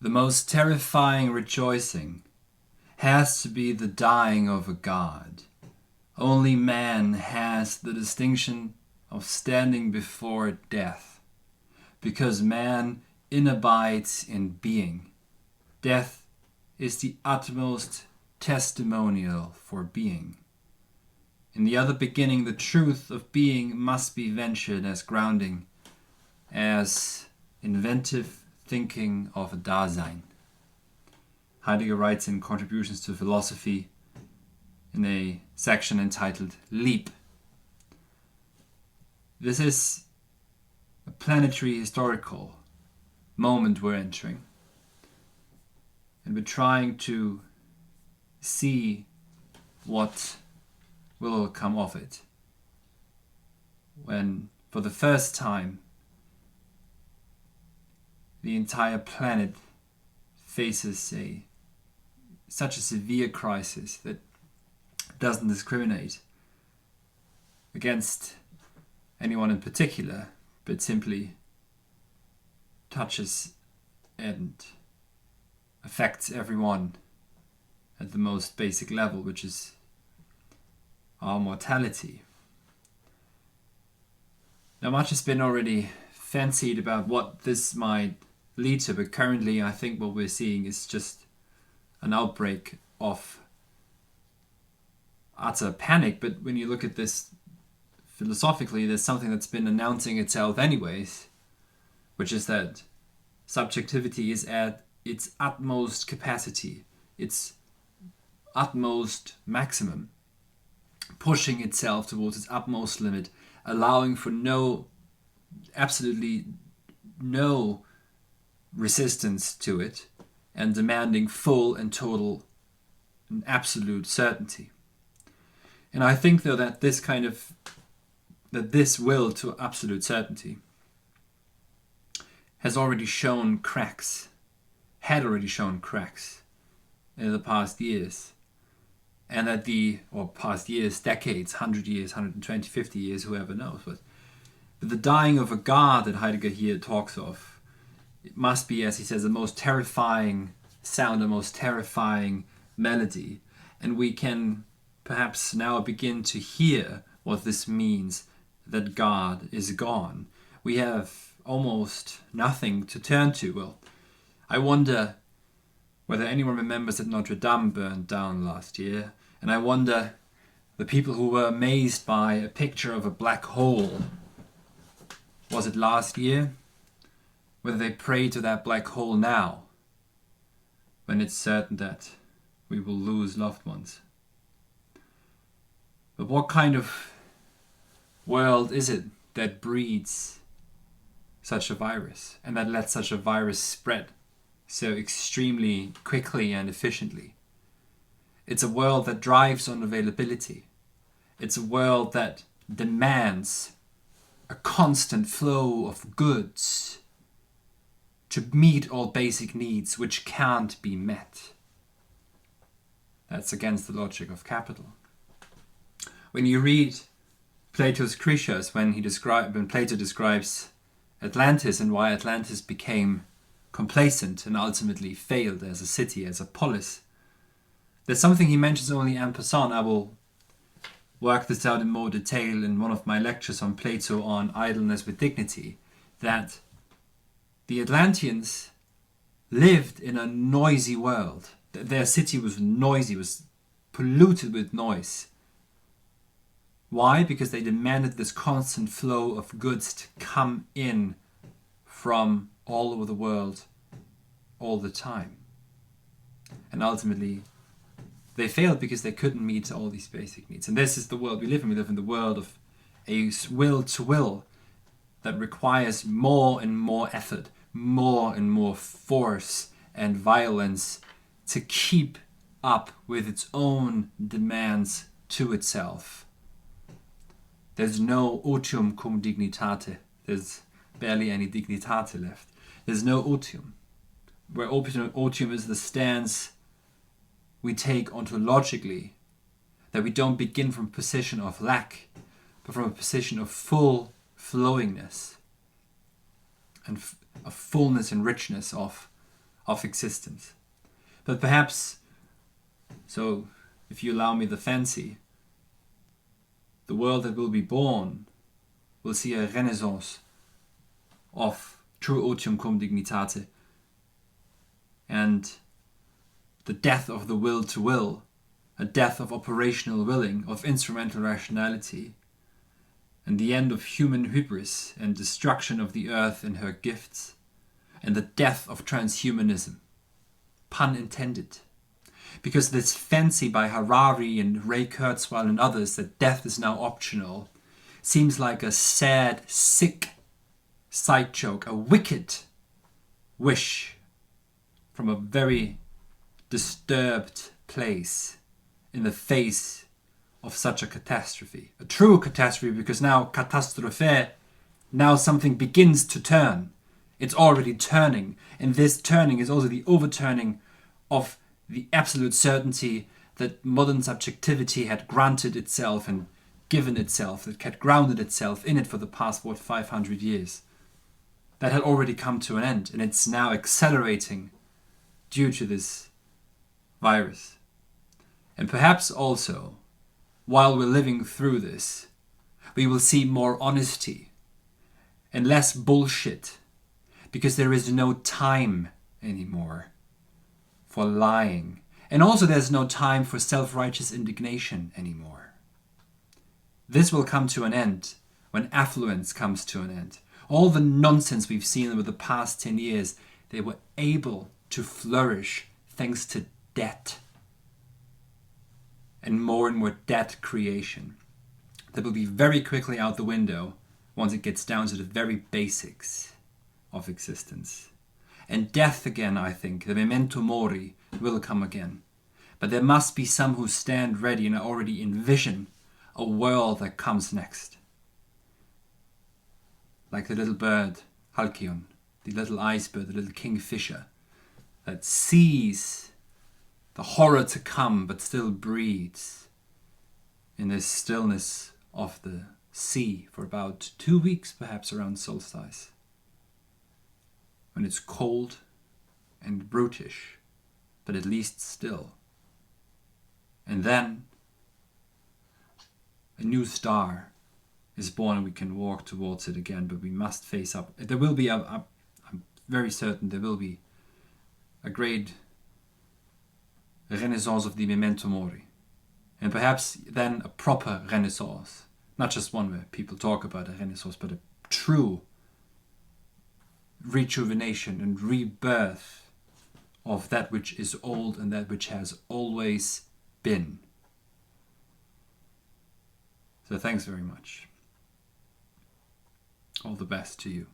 The most terrifying rejoicing has to be the dying of a god. Only man has the distinction of standing before death, because man inabides in being. Death is the utmost testimonial for being. In the other beginning, the truth of being must be ventured as grounding, as inventive thinking of a Dasein. Heidegger writes in Contributions to Philosophy in a section entitled Leap. This is a planetary historical moment we're entering, and we're trying to see what will come of it when, for the first time, the entire planet faces such a severe crisis that doesn't discriminate against anyone in particular, but simply touches and affects everyone at the most basic level, which is our mortality. Now, much has been already fancied about what this might lead to, but currently I think what we're seeing is just an outbreak of utter panic. But when you look at this philosophically, there's something that's been announcing itself anyways, which is that subjectivity is at its utmost capacity, its utmost maximum, pushing itself towards its utmost limit, allowing for absolutely no resistance to it, and demanding full and total and absolute certainty. And I think, though, that this will to absolute certainty had already shown cracks in the past years. And that past years, decades, 100 years, 120, 50 years, whoever knows. But the dying of a god that Heidegger here talks of, it must be, as he says, the most terrifying sound, the most terrifying melody. And we can perhaps now begin to hear what this means, that God is gone. We have almost nothing to turn to. Well, I wonder whether anyone remembers that Notre Dame burned down last year. And I wonder, the people who were amazed by a picture of a black hole, was it last year? Whether they pray to that black hole now, when it's certain that we will lose loved ones. But what kind of world is it that breeds such a virus, and that lets such a virus spread so extremely quickly and efficiently? It's a world that drives on availability. It's a world that demands a constant flow of goods to meet all basic needs which can't be met. That's against the logic of capital. When you read Plato's Cries, when Plato describes Atlantis and why Atlantis became complacent and ultimately failed as a city, as a polis, there's something he mentions only en passant. I will work this out in more detail in one of my lectures on Plato on idleness with dignity, that the Atlanteans lived in a noisy world. Their city was noisy, was polluted with noise. Why? Because they demanded this constant flow of goods to come in from all over the world all the time. And ultimately, they failed because they couldn't meet all these basic needs. And this is the world we live in. We live in the world of a will to will that requires more and more effort, more and more force and violence to keep up with its own demands to itself. There's no otium cum dignitate. There's barely any dignitate left. There's no otium. Where otium is the stance we take ontologically, that we don't begin from a position of lack, but from a position of full flowingness and a fullness and richness of of existence. But perhaps, so if you allow me the fancy, the world that will be born will see a renaissance of true otium cum dignitate, and the death of the will to will, a death of operational willing, of instrumental rationality, and the end of human hubris and destruction of the earth and her gifts, and the death of transhumanism. Pun intended. Because this fancy by Harari and Ray Kurzweil and others that death is now optional seems like a sad, sick side joke, a wicked wish from a very disturbed place in the face of such a catastrophe. A true catastrophe, because now catastrophe, now something begins to turn. It's already turning, and this turning is also the overturning of the absolute certainty that modern subjectivity had granted itself and given itself, that had grounded itself in it for the past, 500 years. That had already come to an end, and it's now accelerating due to this virus. And perhaps also, while we're living through this, we will see more honesty and less bullshit, because there is no time anymore for lying. And also there's no time for self-righteous indignation anymore. This will come to an end when affluence comes to an end. All the nonsense we've seen over the past 10 years, they were able to flourish thanks to debt. And more debt creation. That will be very quickly out the window once it gets down to the very basics of existence. And death again, I think, the memento mori, will come again. But there must be some who stand ready and already envision a world that comes next. Like the little bird, Halcyon, the little iceberg, the little kingfisher, that sees the horror to come but still breathes in this stillness of the sea for about 2 weeks, perhaps around solstice, when it's cold and brutish, but at least still. And then a new star is born and we can walk towards it again, but we must face up. There will be, I'm very certain there will be a great renaissance of the memento mori. And perhaps then a proper renaissance. Not just one where people talk about a renaissance, but a true rejuvenation and rebirth of that which is old and that which has always been. So thanks very much. All the best to you.